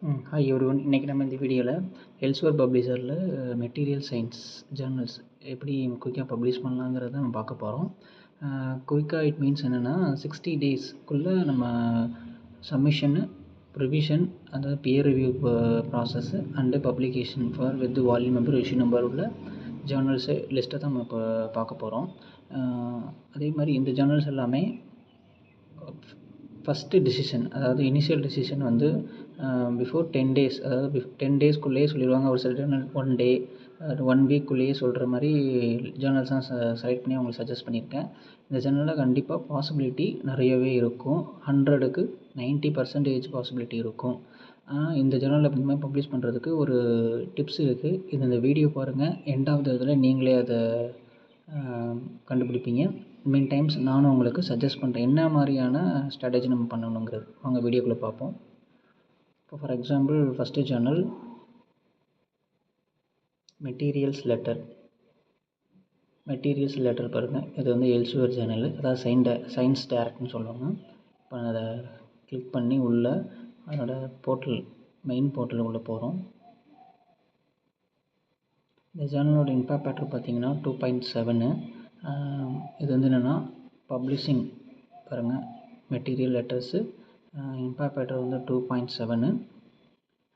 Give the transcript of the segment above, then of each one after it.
Hi everyone. இன்றைக்கி நம்ம இந்த வீடியோவில் எல்செவியர் பப்ளிஷரில் மெட்டீரியல் சயின்ஸ் ஜேர்னல்ஸ் எப்படி குயிக்காக பப்ளிஷ் பண்ணலாங்கிறத நம்ம பார்க்க போகிறோம். குயிக்காக இட் மீன்ஸ் என்னென்னா 60 டேஸ்க்குள்ளே நம்ம சப்மிஷனு, ரிவிஷன், அதாவது peer review process and publication for with volume number, issue number உள்ள ஜேர்னல்ஸு லிஸ்ட்டை தான் நம்ம இப்போ பார்க்க போகிறோம். அதே மாதிரி இந்த ஜேர்னல்ஸ் எல்லாமே ஃபஸ்ட்டு டிசிஷன், அதாவது இனிஷியல் டிசிஷன் வந்து பிஃபோர் 10 டேஸ், அதாவது 10 டேஸ்க்குள்ளேயே சொல்லிடுவாங்க. ஒரு சில ஜேர்னல் 1 டே 1 வீக்குள்ளேயே சொல்கிற மாதிரி ஜேர்னல்ஸ் தான் செலக்ட் பண்ணி அவங்களுக்கு சஜஸ்ட் பண்ணியிருக்கேன். இந்த ஜேர்னலில் கண்டிப்பாக பாசிபிலிட்டி நிறையவே இருக்கும். 100க்கு 90% பாசிபிலிட்டி இருக்கும். இந்த ஜேர்னலில் இந்த மாதிரி பப்ளிஷ் பண்ணுறதுக்கு ஒரு டிப்ஸ் இருக்குது. இந்த வீடியோ பாருங்கள். எண்ட் ஆஃப் த இதில் நீங்களே அதை கண்டுபிடிப்பீங்க. மீன் டைம்ஸ் நானும் உங்களுக்கு சஜஸ்ட் பண்ணுறேன் என்ன மாதிரியான ஸ்ட்ராட்டஜி நம்ம பண்ணணுங்கிறது. வாங்க வீடியோக்குள்ளே பார்ப்போம். இப்போ for example first Journal materials letter பாருங்கள். இது வந்து எல்செவியர் ஜேர்னல், அதாவது சயின்ஸ் டைரக்ட்னு சொல்லுவாங்க. இப்போ அதை கிளிக் பண்ணி உள்ள அதோட போர்ட்டல், மெயின் போர்ட்டல் உள்ளே போகிறோம். இந்த ஜேர்னலோட இம்பாக்ட் ஃபேக்டர் பார்த்தீங்கன்னா 2.7. இது வந்து என்னென்னா பப்ளிஷிங் பாருங்கள், மெட்டீரியல் லெட்டர்ஸு இம்பாக்ட் ஃபேக்டர் வந்து 2.7.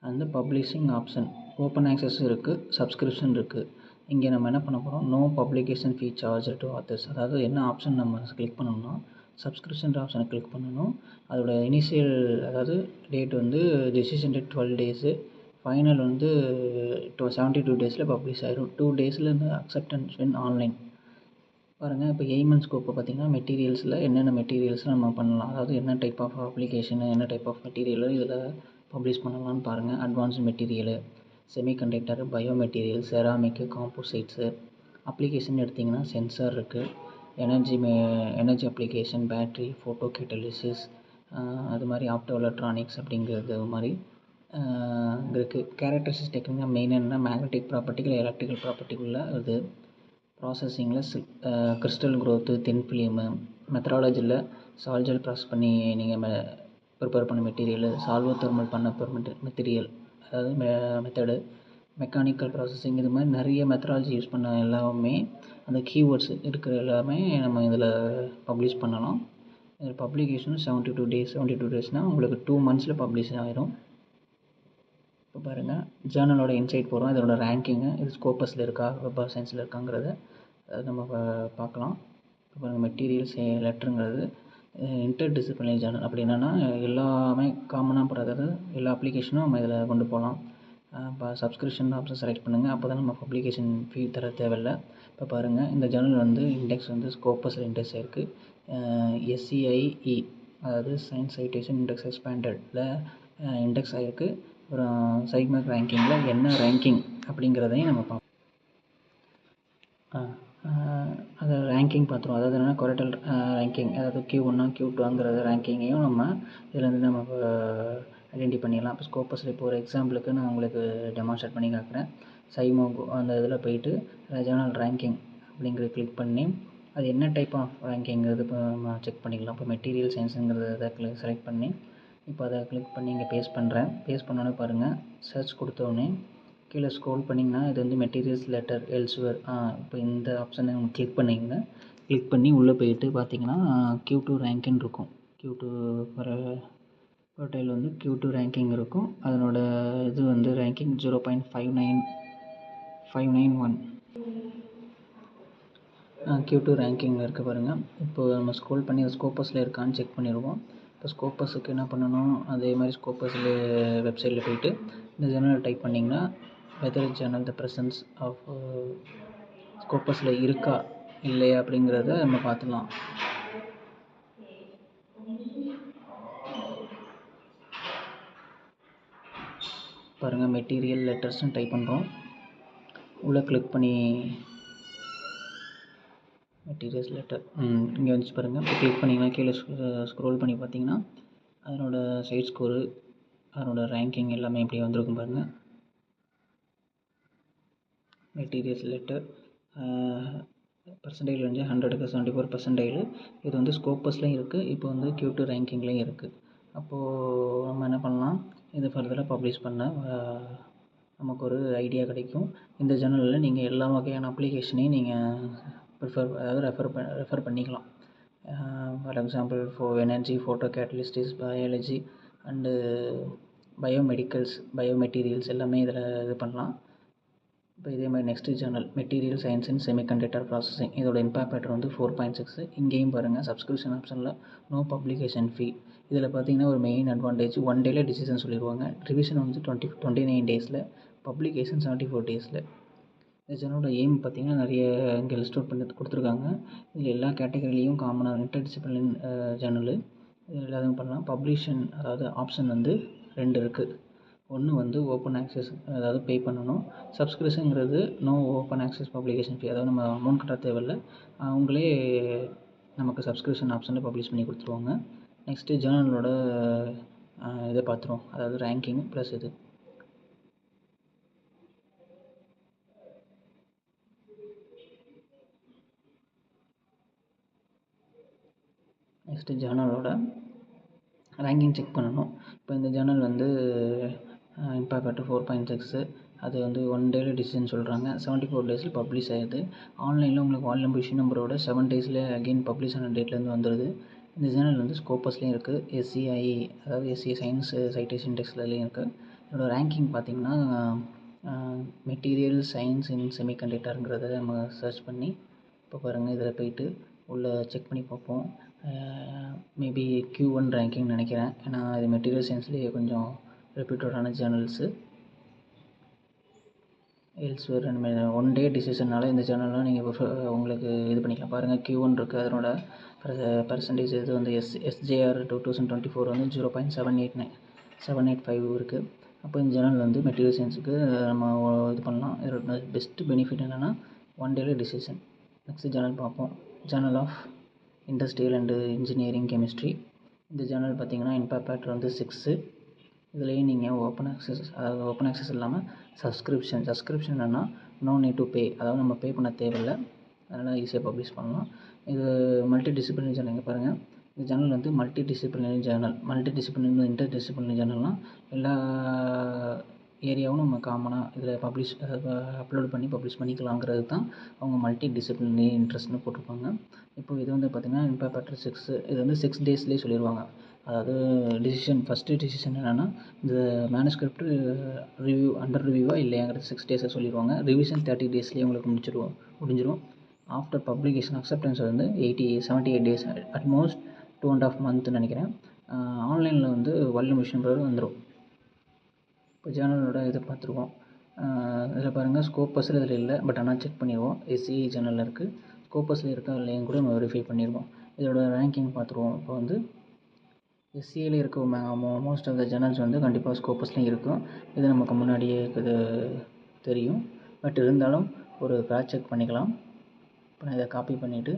அந்த பப்ளிஷிங் ஆப்ஷன் ஓப்பன் ஆக்சஸ் இருக்குது, சப்ஸ்கிரிப்ஷன் இருக்குது. இங்கே நம்ம என்ன பண்ண போகிறோம், no publication fee charge to authors. அதாவது என்ன ஆப்ஷன் நம்ம கிளிக் பண்ணணும்னா சப்ஸ்கிரிப்ஷன் ஆப்ஷனை கிளிக் பண்ணணும். அதோட இனிஷியல், அதாவது டேட் வந்து டெசிஷன் டேட் 12 டேஸு, ஃபைனல் வந்து 72 டேஸில் பப்ளிஷ் ஆயிரும். 2 டேஸில் இந்த அக்செப்டன்ஸ் இன் ஆன்லைன் பாருங்கள். இப்போ எய்ம் அண்ட் ஸ்கோப்பை பார்த்திங்கன்னா மெட்டீரியல்ஸில் என்னென்ன மெட்டீரியல்ஸில் நம்ம பண்ணலாம், அதாவது என்ன டைப் ஆஃப் அப்ளிகேஷனு, என்ன டைப் ஆஃப் மெட்டீரியலு இதில் பப்ளிஷ் பண்ணலாம்னு பாருங்கள். Advanced material, semiconductor, bio material, ceramic, composites. Application எடுத்திங்கன்னா சென்சார் இருக்குது, energy application, battery, photo catalysis, அது மாதிரி ஆப்டோ எலக்ட்ரானிக்ஸ் அப்படிங்கிறது மாதிரி இருக்குது. கேரக்டரிஸ்டிக்ஸ் டெக்னிக்னா மெயின் என்னென்னா மேக்னெட்டிக் ப்ராப்பர்ட்டிகள், எலக்ட்ரிக்கல் ப்ராப்பர்ட்டிக்குள்ள இது. ப்ராசஸிங்கில் கிறிஸ்டல் க்ரோத்து, தின் ஃபிலிமு. மெத்தடாலஜியில் சால்ஜல் ப்ராசஸ் பண்ணி நீங்கள் ப்ரிப்பேர் பண்ண மெட்டீரியலு, சால்வோ தெர்மல் பண்ண மெட்டீரியல், அதாவது மெத்தடு. மெக்கானிக்கல் ப்ராசஸிங், இது மாதிரி நிறைய மெத்தடாலஜி யூஸ் பண்ண எல்லாமே அந்த கீவேர்ட்ஸ் இருக்கிற எல்லாமே நம்ம இதில் பப்ளிஷ் பண்ணலாம். இதில் பப்ளிகேஷனும் 72 டேஸ்னால் உங்களுக்கு 2 மந்த்ஸில் பப்ளிஷ் ஆகிரும். இப்போ பாருங்கள், ஜேர்னலோட இன்சைட் போகிறோம். இதோட ரேங்கிங்கு, இது ஸ்கோப்பஸில் இருக்கா, வெப் ஆஃப் சயின்ஸில் இருக்காங்கிறத நம்ம பார்க்கலாம். இப்போ பாருங்கள், மெட்டீரியல்ஸ் லெட்டருங்கிறது இன்டர் டிசிப்ளினரி ஜேர்னல். அப்படி என்னென்னா எல்லாமே காமனாக போகிறது, எல்லா அப்ளிகேஷனும் நம்ம இதில் கொண்டு போகலாம். இப்போ சப்ஸ்கிரிப்ஷன் ஆப்ஷன் செலக்ட் பண்ணுங்கள். அப்போ தான் நம்ம பப்ளிகேஷன் ஃபீ தர தேவையில்லை. இப்போ பாருங்கள், இந்த ஜேர்னல் வந்து இண்டெக்ஸ் வந்து ஸ்கோப்பஸில் இண்டெக்ஸ் ஆகிருக்கு. SCIE, அதாவது சயின்ஸ் சைட்டேஷன் இண்டெக்ஸ் எக்ஸ்பேண்டடில் இண்டெக்ஸ் ஆகிருக்கு. அப்புறம் சைக்மேக் ரேங்கிங்கில் என்ன ரேங்கிங் அப்படிங்கிறதையும் நம்ம பார்ப்போம். அதை ரேங்கிங் பார்த்துருவோம். அதாவது என்னென்னா கொரட்டல் ரேங்கிங், அதாவது Q1 Q2ங்கிற ரேங்கிங்கையும் நம்ம இதிலேருந்து நம்ம ஐடென்டி பண்ணிடலாம். இப்போ ஸ்கோப்பஸில் இப்போ ஒரு எக்ஸாம்பிளுக்கு நான் உங்களுக்கு டெமான்ஸ்ட்ரேட் பண்ணி காட்டுறேன். சைமோகோ அந்த இதில் போயிட்டு ஜேர்னல் ரேங்கிங் அப்படிங்கிறத கிளிக் பண்ணி அது என்ன டைப் ஆஃப் ரேங்கிங்கிறது இப்போ நம்ம செக் பண்ணிக்கலாம். இப்போ மெட்டீரியல் சயின்ஸுங்கிறத செலக்ட் பண்ணி இப்போ அதை கிளிக் பண்ணி இங்கே பேஸ்ட் பண்ணுறேன். பேஸ்ட் பண்ணோன்னே பாருங்கள், சர்ச் கொடுத்தோடனே கீழே ஸ்க்ரோல் பண்ணிங்கன்னா இது வந்து மெட்டீரியல்ஸ் லெட்டர் எல்செவியர். இப்போ இந்த ஆப்ஷனை கிளிக் பண்ணிங்க. கிளிக் பண்ணி உள்ளே போயிட்டு பார்த்தீங்கன்னா Q2 ரேங்கிங் இருக்கும். Q2 டைல் வந்து Q2 ரேங்கிங் இருக்கும். அதனோட இது வந்து ரேங்கிங் 0.591 Q2 ரேங்கிங்கில் இருக்குது பாருங்கள். இப்போ நம்ம ஸ்க்ரோல் பண்ணி அது ஸ்கோப்பஸில் இருக்கான்னு செக் பண்ணிடுவோம். இப்போ ஸ்கோப்பஸுக்கு என்ன பண்ணணும், அதே மாதிரி ஸ்கோப்பஸில் வெப்சைட்டில் போய்ட்டு இந்த ஜேர்னல் டைப் பண்ணிங்கன்னா whether journal the presence of ஸ்கோப்பஸில் இருக்கா இல்லையா அப்படிங்கிறத நம்ம பார்த்துக்கலாம். பாருங்கள், மெட்டீரியல் லெட்டர்ஸ்னு டைப் பண்ணுறோம். உள்ளே கிளிக் பண்ணி மெட்டீரியல்ஸ் லெட்டர் இங்கே வந்துச்சு பாருங்கள். இப்போ கிளிக் பண்ணிங்கன்னா கீழே ஸ்க்ரோல் பண்ணி பார்த்தீங்கன்னா அதனோட சைட் ஸ்கோரு, அதனோட ரேங்கிங் எல்லாமே எப்படி வந்திருக்கும் பாருங்கள். மெட்டீரியல்ஸ் லெட்டர் பர்சன்டேஜ் வந்து 100க்கு 74%. இது வந்து ஸ்கோப்பஸ்லையும் இருக்குது, இப்போ வந்து Q2 ரேங்கிங்லேயும் இருக்குது. அப்போது நம்ம என்ன பண்ணலாம், இது ஃபர்தராக பப்ளிஷ் பண்ண நமக்கு ஒரு ஐடியா கிடைக்கும். இந்த ஜேர்னலில் நீங்கள் எல்லா வகையான அப்ளிகேஷனையும் நீங்கள் ரெஃபர் பண்ணிக்கலாம். For example energy, photo catalytics, biology and biomaterials எல்லாமே இதில் இது பண்ணலாம். இப்போ இதே மாதிரி next journal material science and semiconductor processing. இதோட இம்பாக்ட் ஃபேக்டர் வந்து 4.6. இங்கேயும் பாருங்கள் சப்ஸ்கிரிப்ஷன் ஆப்ஷனில் நோ பப்ளிகேஷன் ஃபீ. இதில் பார்த்தீங்கன்னா ஒரு மெயின் அட்வான்டேஜ் 1 டேயில் டிசிஷன் சொல்லிடுவாங்க. ரிவிஷன் வந்து 29 டேஸில், பப்ளிகேஷன் 74 டேஸில். இந்த ஜேர்னலோட எய்ம் பார்த்தீங்கன்னா நிறைய இங்கே லிஸ்ட் அவுட் பண்ணி கொடுத்துருக்காங்க. இதில் எல்லா கேட்டகரிலையும் காமனாக இன்டர்டிசிப்ளின் ஜேர்னலு இது எல்லாத்தையும் பண்ணலாம். பப்ளிஷன் அதாவது ஆப்ஷன் வந்து 2 இருக்குது. ஒன்று வந்து ஓப்பன் ஆக்சஸ், அதாவது பே பண்ணணும். சப்ஸ்கிரிப்ஷனுங்கிறது நோ ஓப்பன் ஆக்சஸ் பப்ளிகேஷன் ஃபீ, அதாவது நம்ம அமௌண்ட் கட்ட தேவையில்லை. அவங்களே நமக்கு சப்ஸ்கிரிப்ஷன் ஆப்ஷனில் பப்ளிஷ் பண்ணி கொடுத்துருவாங்க. நெக்ஸ்ட்டு ஜேர்னலோட இதை பார்த்துருவோம், அதாவது ரேங்கிங் ப்ளஸ் இது. நெக்ஸ்ட்டு ஜேர்னலோட ரேங்கிங் செக் பண்ணணும். இப்போ இந்த ஜேர்னல் வந்து இம்பாக்ட் ஃபேக்டர் 4.6. அது வந்து 1 டேயில் டிசிஷன் சொல்கிறாங்க. 74 டேஸில் பப்ளிஷ் ஆகிடுது. ஆன்லைனில் உங்களுக்கு வால் நம்பர், இஷ்யூ நம்பரோட 7 டேஸில் அகெயின் பப்ளிஷ் ஆன டேட்லேருந்து வந்துடுது. இந்த ஜேர்னல் வந்து ஸ்கோப்பஸ்லேயும் இருக்குது, SCI அதாவது SCI சயின்ஸ் சைட்டேஷன் டெக்ஸ்ட்லேயும் இருக்குது. இதோட ரேங்கிங் பார்த்திங்கன்னா மெட்டீரியல் சயின்ஸ் இன் செமிகண்டக்டருங்கிறத நம்ம சர்ச் பண்ணி இப்போ பாருங்கள் இதில் போய்ட்டு உள்ளே செக் பண்ணி பார்ப்போம். மேபி Q1 ரேங்கிங் நினைக்கிறேன், ஏன்னா இது மெட்டீரியல் சயின்ஸ்லேயே கொஞ்சம் ரெப்யூட்டடான ஜேர்னல்ஸு. எல்ஸ்வேர் அந்த மாதிரி 1 டே டிசிஷனால் இந்த ஜேர்னல்லாம் நீங்கள் உங்களுக்கு இது பண்ணிக்கலாம். பாருங்கள் Q1 இருக்குது, அதனோட பர்சன்டேஜ் இது வந்து SJR 2024 வந்து 0.785 இருக்குது. அப்போ இந்த ஜேர்னல் வந்து மெட்டீரியல் சயின்ஸுக்கு நம்ம இது பண்ணலாம். இதோட பெஸ்ட்டு பெனிஃபிட் என்னென்னா 1 டேயில் டிசிஷன். நெக்ஸ்ட் ஜேர்னல் பார்ப்போம், journal of industrial and engineering chemistry. இந்த ஜேர்னல் பார்த்திங்கன்னா இம்பாக்ட் ஃபேக்டர் வந்து 6. இதுலேயும் நீங்கள் ஓப்பன் ஆக்சஸ், அதாவது ஓப்பன் ஆக்சஸ் இல்லாமல் சப்ஸ்கிரிப்ஷன் என்னென்னா நோ நீட் டு பே, அதாவது நம்ம பே பண்ண தேவையில்லை, அதனால் ஈஸியாக பப்ளிஷ் பண்ணலாம். இது மல்டி டிசிப்ளினரி ஜேர்னல். இங்கே பாருங்கள், இந்த ஜேர்னல் வந்து மல்டி டிசிப்ளினரி இன்டர் டிசிப்ளினரி ஜேர்னல்னால் எல்லா ஏரியாவும் நம்ம காமனாக இதில் அப்லோட் பண்ணி பப்ளிஷ் பண்ணிக்கலாங்கிறது தான் அவங்க மல்டி டிசிப்ளினரி இன்ட்ரெஸ்ட்னு போட்டிருப்பாங்க. இப்போ இது வந்து பார்த்திங்கன்னா இம்பாக்ட் ஃபேக்டர் 6. இது வந்து 6 டேஸ்லேயே சொல்லிடுவாங்க. அதாவது ஃபஸ்ட்டு டிசிஷன் என்னென்னா இந்த மேனுஸ்கிரிப்ட் அண்டர் ரிவ்யூவா இல்லையாங்கிறது 6 டேஸில் சொல்லிடுவாங்க. ரிவிஷன் 30 டேஸ்லேயே உங்களுக்கு முடிஞ்சிடும். ஆஃப்டர் பப்ளிகேஷன் அக்செப்டன்ஸ் வந்து 78 டேஸ், அட்மோஸ்ட் 2.5 மந்த்னு நினைக்கிறேன். ஆன்லைனில் வந்து வால்யூம் மிஷின் பிறகு வந்துடும். இப்போ ஜேர்னலோட இதை பார்த்துருவோம். இதில் பாருங்கள் ஸ்கோப்பஸில் இதில் இல்லை, பட் ஆனால் செக் பண்ணிடுவோம். SCI ஜேர்னலில் இருக்குது, ஸ்கோப்பஸில் இருக்கா இல்லையும் கூட நம்ம வெரிஃபை பண்ணிடுவோம். இதோட ரேங்கிங் பார்த்துருவோம். இப்போ வந்து SCIயில் இருக்க மோஸ்ட் ஆஃப் த ஜேர்னல்ஸ் வந்து கண்டிப்பாக ஸ்கோப்பஸ்லேயும் இருக்கும். இது நமக்கு முன்னாடியே இது தெரியும், பட் இருந்தாலும் ஒரு கிராஸ் செக் பண்ணிக்கலாம். இப்போ நான் இதை காப்பி பண்ணிவிட்டு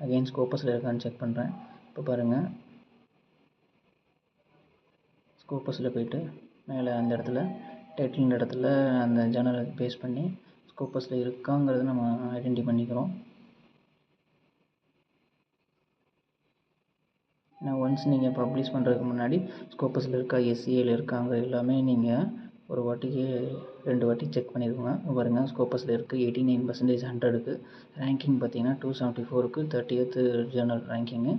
அகெயின் ஸ்கோப்பஸில் இருக்கான்னு செக் பண்ணுறேன். இப்போ பாருங்கள், ஸ்கோப்பஸில் போய்ட்டு மேலே அந்த இடத்துல டைட்டில் இடத்துல அந்த ஜேர்னலை பேஸ் பண்ணி ஸ்கோப்பஸில் இருக்காங்கிறத நம்ம ஐடென்டி பண்ணிக்கிறோம். நான் ஒன்ஸ் நீங்கள் பப்ளிஷ் பண்ணுறதுக்கு முன்னாடி ஸ்கோப்பஸில் இருக்கா SCIயில் இருக்காங்க எல்லாமே நீங்கள் ஒரு வாட்டிக்கு 2 வாட்டி செக் பண்ணிடுவோங்க. பாருங்கள் ஸ்கோப்பஸில் இருக்குது 89%, 100க்கு. ரேங்கிங் பார்த்தீங்கன்னா 274க்கு 30th ஜேர்னல் ரேங்கிங்கு.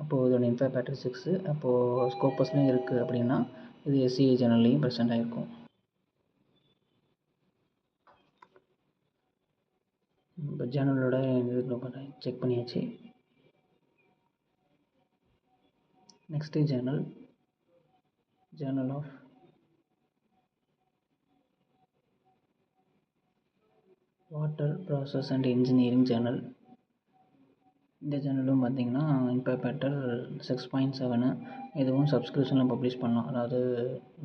அப்போது இதோட இம்பாக்ட் ஃபேக்டர் 6. அப்போது ஸ்கோப்பஸ்லேயும் இருக்குது அப்படின்னா இது SCI ஜேர்னல்லையும் ப்ரெசென்ட் ஆகிருக்கும். இப்போ ஜேர்னலோட இது செக் பண்ணியாச்சு. Next journal of water process and engineering journal. இந்த ஜேர்னலும் பார்த்திங்கன்னா இம்பாக்ட் ஃபேக்டர் 6.7. இதுவும் சப்ஸ்கிரிப்ஷனில் பப்ளிஷ் பண்ணலாம், அதாவது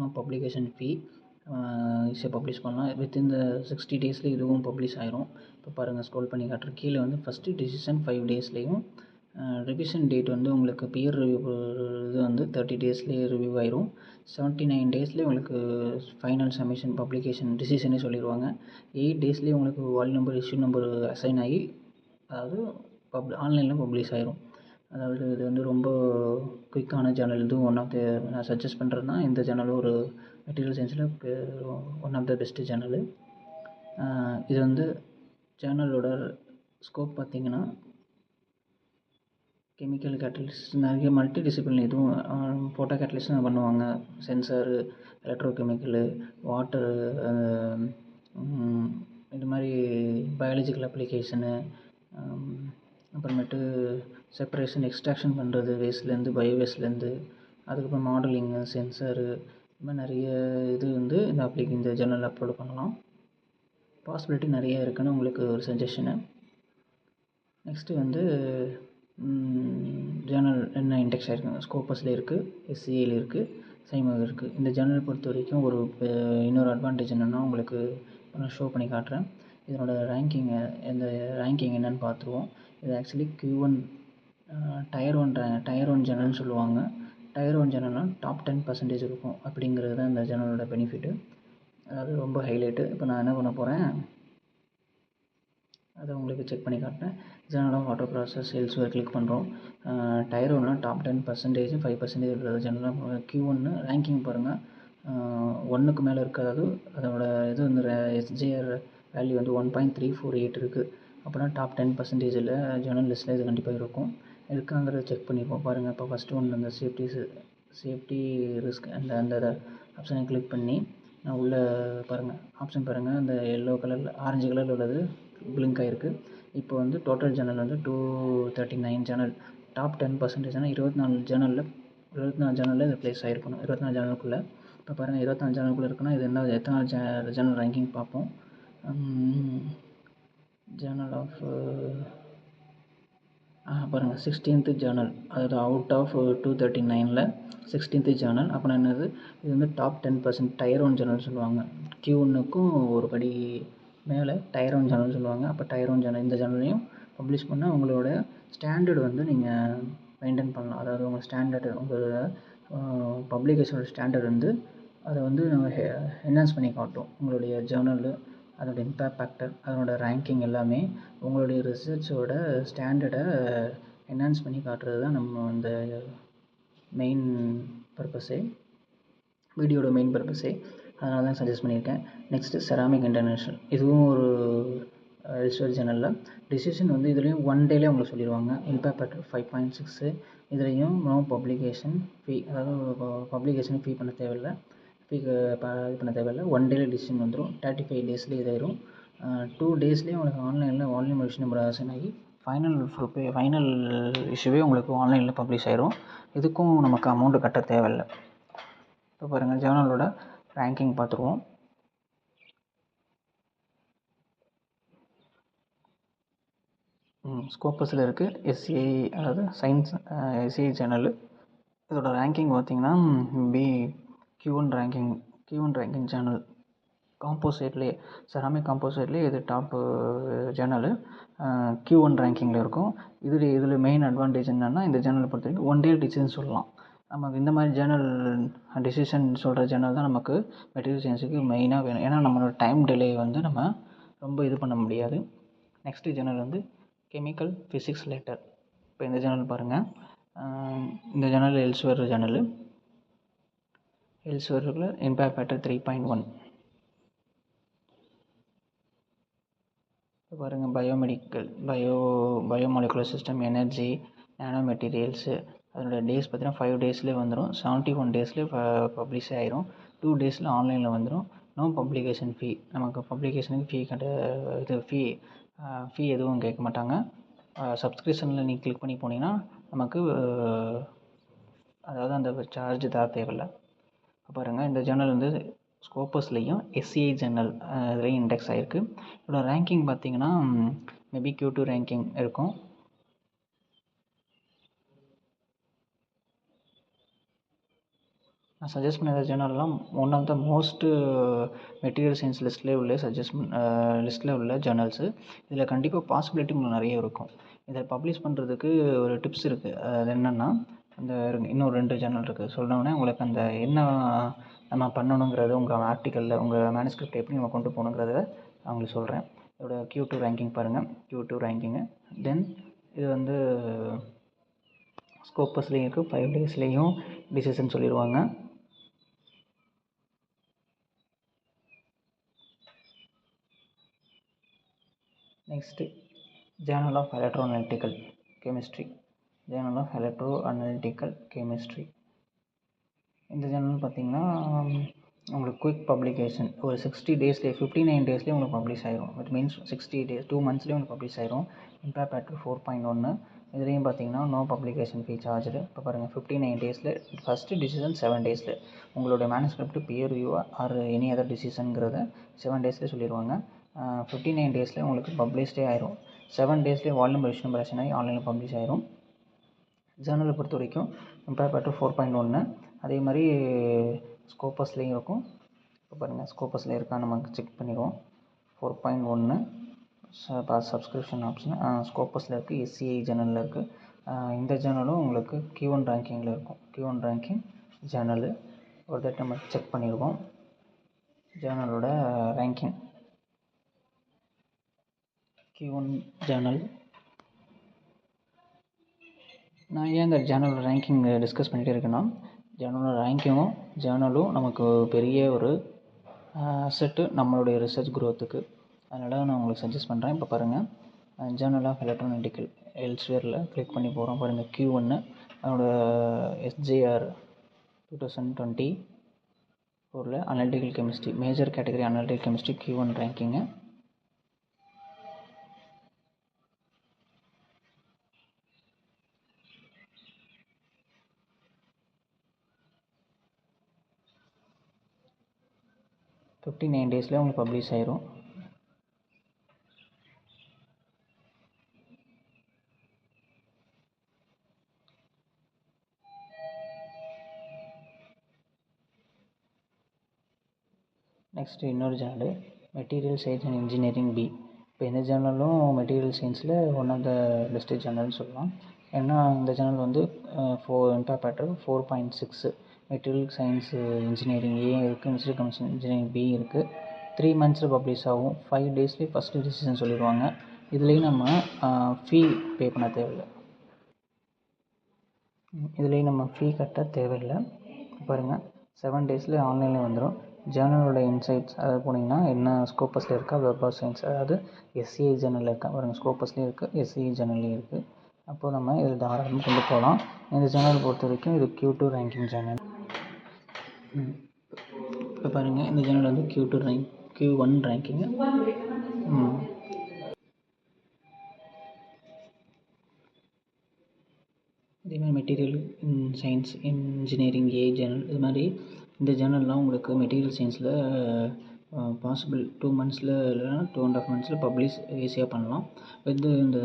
நோ பப்ளிகேஷன் ஃபீ, ஈஸியாக பப்ளிஷ் பண்ணலாம். வித்தின் த 60 டேஸில் இதுவும் பப்ளிஷ் ஆகிரும். இப்போ பாருங்கள் ஸ்க்ரோல் பண்ணி காட்டுற கீழே வந்து ஃபஸ்ட்டு டிசிஷன் 5 டேஸ்லேயும், ரிவிஷன் டேட் வந்து உங்களுக்கு பியர் ரிவ்யூ இது வந்து 30 டேஸ்லேயே ரிவ்யூ ஆயிரும். 79 டேஸ்லேயே உங்களுக்கு ஃபைனல் சப்மிஷன் பப்ளிகேஷன் டிசிஷனே சொல்லிடுவாங்க. 8 டேஸ்லேயே உங்களுக்கு வால் நம்பர், இஷ்யூ நம்பர் அசைன் ஆகி, அதாவது ஆன்லைனில் பப்ளிஷ் ஆயிரும். அதாவது இது வந்து ரொம்ப குயிக்கான சேனல். இதுவும் ஒன் ஆஃப் த நான் சஜஸ்ட் பண்ணுறேன்னா இந்த சேனலும் ஒரு மெட்டீரியல் சயின்ஸில் ஒன் ஆஃப் த பெஸ்ட்டு ஜேர்னலு. இது வந்து ஜேர்னலோட ஸ்கோப் பார்த்திங்கன்னா கெமிக்கல் கேட்டலிஸ்ட் நிறைய மல்டி டிசிப்ளின், இதுவும் ஃபோட்டோ கேட்டலிஸ்ட்டும் பண்ணுவாங்க, சென்சாரு, எலக்ட்ரோ கெமிக்கலு, வாட்டரு, இது மாதிரி பயாலஜிக்கல் அப்ளிகேஷனு, அப்புறமேட்டு செப்பரேஷன் எக்ஸ்ட்ராக்ஷன் பண்ணுறது வேஸ்ட்லேருந்து, பயோ வேஸ்ட்லேருந்து, அதுக்கப்புறம் மாடலிங்கு, சென்சாரு, இது மாதிரி நிறைய இது வந்து இந்த ஜேர்னலில் அப்லோடு பண்ணலாம். பாசிபிலிட்டி நிறைய இருக்குன்னு உங்களுக்கு ஒரு சஜஷனு. நெக்ஸ்ட்டு வந்து ஜேர்னல் என்ன இண்டெக்ஸ் ஆகிருக்குங்க, ஸ்கோப்பஸில் இருக்குது, எஸ்சிஏல இருக்குது, சைமாவில் இருக்குது. இந்த ஜேர்னல் பொறுத்த வரைக்கும் இன்னொரு அட்வான்டேஜ் என்னென்னா, உங்களுக்கு நான் ஷோ பண்ணி காட்டுறேன். இதனோட ரேங்கிங் என்னென்னு பார்த்துருவோம். இது ஆக்சுவலி Q1 டயர் ஒன் ஜேர்னல்னு சொல்லுவாங்க. டயர் 1 ஜேர்னல்னால் டாப் 10% இருக்கும் அப்படிங்கிறது தான் இந்த ஜேர்னலோட பெனிஃபிட்டு. அதாவது ரொம்ப ஹைலைட்டு. இப்போ நான் என்ன பண்ண போகிறேன், அதை உங்களுக்கு செக் பண்ணி காட்டுறேன். Journal of auto process elsewhere click பண்ணுறோம். டயர் 1 டாப் 10%, 5% இருக்கிற ஜேர்னலாக Q1 ரேங்கிங் பாருங்கள். 1க்கு மேலே இருக்குது. அதாவது அதோட இது வந்து SJR வேல்யூ வந்து 1.348 இருக்குது. அப்படின்னா டாப் 10%ல் ஜேர்னல் லிஸ்ட்டில் இது கண்டிப்பாக இருக்கும். இருக்காங்கிறத செக் பண்ணிப்போம் பாருங்கள். இப்போ ஃபஸ்ட்டு ஒன்று அந்த சேஃப்டி ரிஸ்க் அந்த ஆப்ஷனை கிளிக் பண்ணி நான் உள்ளே பாருங்கள், ஆப்ஷன் பாருங்கள், அந்த எல்லோ கலரில் ஆரஞ்சு கலரில் உள்ளது பிளிங்க் ஆகிருக்கு. இப்போ வந்து டோட்டல் ஜேர்னல் வந்து 239 ஜேர்னல், டாப் 10%, 24 ஜேர்னலில் இது ப்ளேஸ் ஆகிருக்கணும், 24 ஜேர்னலுக்குள்ளே. இப்போ பாருங்கள் 24 ஜேர்னலுக்குள்ளே இருக்குன்னா இது என்ன எத்தனை ஜேர்னல் ரேங்கிங் பார்ப்போம். ஜேர்னல் ஆஃப் பாருங்கள் 16th ஜேர்னல், அதாவது அவுட் ஆஃப் 239ல் 16th ஜேர்னல். அப்புறம் என்னது, இது வந்து டாப் 10% டயர் 1 ஜேர்னல் சொல்லுவாங்க. Q1க்கும் ஒரு படி மேலே டயர் 1 ஜேர்னல் சொல்லுவாங்க. அப்போ டயர் 1 ஜேர்னல், இந்த ஜேர்னலையும் பப்ளிஷ் பண்ணால் உங்களோட ஸ்டாண்டர்டு வந்து நீங்கள் மெயின்டைன் பண்ணலாம். அதாவது உங்கள் ஸ்டாண்டர்டு, உங்களோட பப்ளிகேஷனோட ஸ்டாண்டர்ட் வந்து அதை வந்து நம்ம என்ஹான்ஸ் பண்ணி காட்டும். உங்களுடைய ஜேர்னலு, அதோட இம்பேக்ட் ஃபேக்டர், அதனோட ரேங்கிங் எல்லாமே உங்களுடைய ரிசர்ச்சோட ஸ்டாண்டர்டை என்ஹான்ஸ் பண்ணி காட்டுறது தான் நம்ம அந்த மெயின் பர்பஸே, வீடியோட மெயின் பர்பஸே. அதனால தான் சஜஸ்ட் பண்ணியிருக்கேன். நெக்ஸ்ட்டு செராமிக் இன்டர்நேஷ்னல், இதுவும் ஒரு ரிசர்ச் ஜேர்னலில் டிசிஷன் வந்து இதுலேயும் 1 டேலே உங்களுக்கு சொல்லிடுவாங்க. இம்பேக்ட் ஃபேக்டர் 5.6, இதுலேயும் நோ பப்ளிகேஷன் ஃபீ, அதாவது பப்ளிகேஷன் ஃபீ பண்ண தேவையில்லை, இது பண்ண தேவையில்லை. 1 டேல டிசிஷன் வந்துடும். 35 டேஸ்லேயே இதாயிரும். 2 டேஸ்லேயே உங்களுக்கு ஆன்லைனில் வால்யூம் ரிவிஷன் ப்ரொடக்ஷன் ஆகி ஃபைனல் இஷ்யூவே உங்களுக்கு ஆன்லைனில் பப்ளிஷ் ஆயிரும். இதுக்கும் நமக்கு அமௌண்ட்டு கட்ட தேவையில்லை. இப்போ பாருங்கள் ஜேர்னலோட ரேங்கிங் பார்த்துருவோம். ஸ்கோப்பஸில் இருக்குது SCI, அதாவது சயின்ஸ் SCI ஜேர்னலு. இதோட ரேங்கிங் பார்த்திங்கன்னா Q1 ரேங்கிங் ஜேர்னல் காம்போசைட்லேயே, செராமிக் காம்போசைட்லேயே இது டாப்பு ஜேர்னலு. Q1 ரேங்கிங்கில் இருக்கும். இதில் மெயின் அட்வான்டேஜ் என்னென்னா, இந்த ஜேர்னலை பொறுத்த வரைக்கும் 1 டே டிசிஷன் சொல்லலாம். நமக்கு இந்த மாதிரி ஜேர்னல் டிசிஷன் சொல்கிற ஜேர்னல் தான் நமக்கு மெட்டீரியல் சயின்ஸுக்கு மெயினாக வேணும். ஏன்னா நம்மளோட டைம் டிலே வந்து நம்ம ரொம்ப இது பண்ண முடியாது. நெக்ஸ்ட்டு ஜேர்னல் வந்து கெமிக்கல் ஃபிசிக்ஸ் லெட்டர். இப்போ இந்த ஜேர்னல் பாருங்கள். இந்த ஜேர்னல் எல்ஸ்வேர் ஜேர்னலு. எல்ஸ்வேரில் இம்பேக்ட் ஃபேக்டர் 3.1. இப்போ பாருங்கள் biomedical, biomolecular system, energy, nano materials, அதோட டேஸ் பார்த்தீங்கன்னா 5 டேஸ்லேயே வந்துடும். 71 டேஸ்லேயே பப்ளிஷ் ஆகிரும். 2 டேஸில் ஆன்லைனில் வந்துடும். நோ பப்ளிகேஷன் ஃபீ, நமக்கு பப்ளிகேஷனுக்கு ஃபீ எதுவும் கேட்க மாட்டாங்க. சப்ஸ்கிரிப்ஷனில் நீங்கள் கிளிக் பண்ணி போனீங்கன்னா நமக்கு அதாவது அந்த சார்ஜ் தர தேவையில்லை. பாருங்கள் இந்த ஜேர்னல் வந்து ஸ்கோப்பஸ்லேயும் SCI ஜேர்னல் இதுலேயும் இண்டெக்ஸ் ஆகிருக்கு. இதோட ரேங்கிங் பார்த்தீங்கன்னா மேபி Q2 ரேங்கிங் இருக்கும். நான் சஜஸ்ட் பண்ண ஜேர்னல்லாம் one of the most material science லிஸ்ட்டில் உள்ள ஜேர்னல்ஸு. இதில் கண்டிப்பாக பாசிபிலிட்டி உங்களுக்கு நிறைய இருக்கும். இதை பப்ளிஷ் பண்ணுறதுக்கு ஒரு டிப்ஸ் இருக்குது. அது என்னென்னா, அந்த இன்னும் 2 ஜேர்னல் இருக்குது. சொன்னோடனே உங்களுக்கு அந்த என்ன நம்ம பண்ணணுங்கிறது, உங்கள் ஆர்டிக்கலில் உங்கள் மேனுஸ்கிரிப்ட் எப்படி நம்ம கொண்டு போகணுங்கிறத நான் உங்களுக்கு சொல்கிறேன். இதோட Q2 ரேங்கிங் பாருங்கள், Q2 ரேங்கிங்கு. தென் இது வந்து ஸ்கோப்பஸ்லேயும் இருக்குது, 5 டேஸ்லேயும் டிசிஷன் சொல்லிடுவாங்க. Next journal of electroanalytical chemistry. Journal of electroanalytical chemistry. இந்த ஜேர்னல் பார்த்திங்கன்னா உங்களுக்கு குயிக் பப்ளிகேஷன். ஒரு 60 டேஸ்லேயே 59 டேஸ்லேயே உங்களுக்கு பப்ளிஷ் ஆயிரும். இட் மீன்ஸ் 60 டேஸ் 2 மந்த்ஸ்லேயே உங்களுக்கு பப்ளிஷ் ஆயிரும். Impact factor 4.1. இதுலேயும் பார்த்தீங்கன்னா நோ பப்ளிகேஷன் ஃபீ சார்ஜ்டு. இப்போ பாருங்கள் 59 டேஸில் ஃபஸ்ட்டு டிசிஷன் 7 டேஸில் உங்களுடைய manuscript peer review or any other டிசிஷனுங்கிறத 7 டேஸ்லேயே சொல்லிடுவாங்க. 59 டேஸில் உங்களுக்கு பப்ளிஷ்டே ஆயிரும். 7 டேஸ்லேயே வால்யூம் ரிவிஷன் நம்பர் ஆகி ஆன்லைனில் பப்ளிஷ் ஆயிரும். ஜேர்னலை பொறுத்த வரைக்கும் இம்பேக்ட் ஃபேக்டர் 4.1. அதே மாதிரி ஸ்கோப்பஸ்லேயும் இருக்கும். இப்போ பாருங்கள் ஸ்கோப்பஸில் இருக்கா நம்ம செக் பண்ணிடுவோம். 4.1 சப்ஸ்கிரிப்ஷன் ஆப்ஷன் ஸ்கோப்பஸில் இருக்குது. SCI ஜேர்னலில் இருக்குது. இந்த ஜேர்னலும் உங்களுக்கு Q1 ரேங்கிங்கில் இருக்கும். Q1 ரேங்கிங் ஜேர்னலு ஒரு தடவை நம்ம செக் பண்ணிடுவோம். ஜேர்னலோட ரேங்கிங் Q1 ஜேர்னல். நான் ஏன் இந்த ஜேர்னலோட ரேங்கிங் டிஸ்கஸ் பண்ணிகிட்டே இருக்கேன்னா, ஜேர்னலோட ரேங்கிங்கும் ஜேர்னலும் நமக்கு பெரிய ஒரு அசெட்டு நம்மளுடைய ரிசர்ச் க்ரோத்துக்கு. அதனால் நான் உங்களுக்கு சஜஸ்ட் பண்ணுறேன். இப்போ பாருங்கள் ஜேர்னல் ஆஃப் எலக்ட்ரோஅனலிட்டிக்கல் எல்ஸ்வேரில் கிளிக் பண்ணி போகிறோம். பாருங்கள் Q1 அதோட SJR 2024 analytical chemistry major category analytical chemistry Q1 ரேங்கிங்கு. ஃபிஃப்டி 9 டேஸில் உங்களுக்கு பப்ளிஷ் ஆயிரும். நெக்ஸ்ட்டு இன்னொரு journal material science and engineering B. இப்போ இந்த ஜேர்னலும் மெட்டீரியல் சயின்ஸில் ஒன் ஆஃப் த பெஸ்ட்டு ஜேர்னல்னு சொல்லலாம். ஏன்னா இந்த ஜேர்னல் வந்து impact factor 4.6. Material science engineering A இருக்குது, மிஸ்டர் கமிஷன் இன்ஜினியரிங் பி இருக்குது. 3 மந்த்ஸில் பப்ளிஷ் ஆகும். 5 டேஸ்லேயே ஃபஸ்ட்டு டிசிஷன் சொல்லிடுவாங்க. இதுலேயும் நம்ம ஃபீ பே பண்ண தேவையில்லை. இதுலேயும் நம்ம ஃபீ கட்ட தேவையில்லை. பாருங்கள் 7 டேஸில் ஆன்லைனில் வந்துடும். ஜேர்னலோட இன்சைட்ஸ் அதாவது போனீங்கன்னா என்ன ஸ்கோப்பஸில் இருக்கா, வெப் ஆஃப் சயின்ஸ் அதாவது SCI ஜேர்னலில் இருக்கா பாருங்கள். ஸ்கோப்பஸ்லேயும் இருக்குது, SCI ஜேர்னல்லையும் இருக்குது. அப்போது நம்ம இதில் தாராளமாக கொண்டு போகலாம். இந்த ஜேர்னல் பொறுத்த வரைக்கும் இது Q2 ரேங்கிங் ஜேர்னல். இப்போ பாருங்கள் இந்த ஜேர்னல் வந்து Q1 ரேங்கிங்கு. இதேமாதிரி மெட்டீரியல் சயின்ஸ் இன்ஜினியரிங் ஏ ஜேர்னல். இது மாதிரி இந்த ஜேர்னல்லாம் உங்களுக்கு மெட்டீரியல் சயின்ஸில் பாசிபிள் 2 மந்த்ஸில் இல்லைனா 2.5 மந்த்ஸில் பப்ளிஷ் ஈஸியாக பண்ணலாம். வந்து இந்த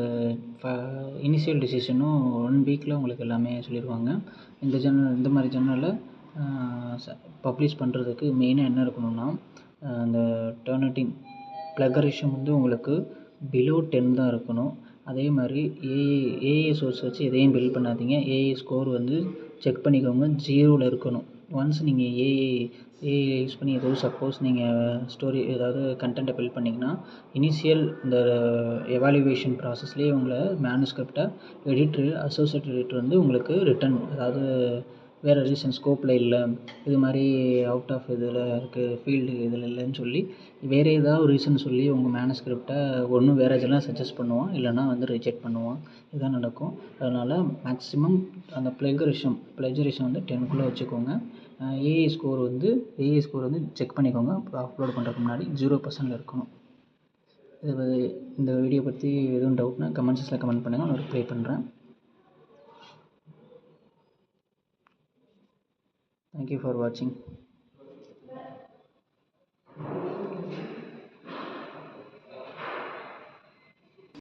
இனிஷியல் டிசிஷனும் 1 வீக்கில் உங்களுக்கு எல்லாமே சொல்லிடுவாங்க. இந்த மாதிரி ஜேர்னலில் பப்ளிஷ் பண்ணுறதுக்கு மெயினாக என்ன இருக்கணும்னா, அந்த டர்னிட்டிங் ப்ளகரிஷம் வந்து உங்களுக்கு பிலோ 10 தான் இருக்கணும். அதே மாதிரி ஏஏ சோர்ஸ் வச்சு எதையும் பில்ட் பண்ணாதீங்க. ஏஏ ஸ்கோர் வந்து செக் பண்ணிக்கோங்க, 0ல் இருக்கணும். ஒன்ஸ் நீங்கள் ஏஏ யூஸ் பண்ணி சப்போஸ் நீங்கள் ஸ்டோரி ஏதாவது கண்டென்ட்டை பில்ட் பண்ணிங்கன்னா, இனிஷியல் இந்த எவாலுவேஷன் ப்ராசஸ்லேயே உங்களை மேனுஸ்கிரிப்டை அசோசியேட் எடிட்டர் வந்து உங்களுக்கு ரிட்டன் அதாவது வேறு ரீசன் ஸ்கோப்பில் இல்லை, இது மாதிரி அவுட் ஆஃப் இதில் இருக்குது, ஃபீல்டு இதில் இல்லைன்னு சொல்லி வேறு ஏதாவது ரீசன் சொல்லி உங்கள் மேனுஸ்கிரிப்டை ஒன்று வேறு இதெல்லாம் சஜஸ்ட் பண்ணுவான், இல்லைனா வந்து ரிஜெக்ட் பண்ணுவான். இதுதான் நடக்கும். அதனால் மேக்ஸிமம் அந்த ப்ளெஜரிசம் வந்து 10க்குள்ளே வச்சுக்கோங்க. ஏஏ ஸ்கோர் வந்து செக் பண்ணிக்கோங்க. அப்லோட் பண்ணுறதுக்கு முன்னாடி 0% இருக்கணும். இந்த வீடியோ பற்றி எதுவும் டவுட்னா கமெண்ட் செக்ஷனில் கமெண்ட் பண்ணுங்கள், நான் ரிப்ளை பண்ணுறேன். Thank you for watching.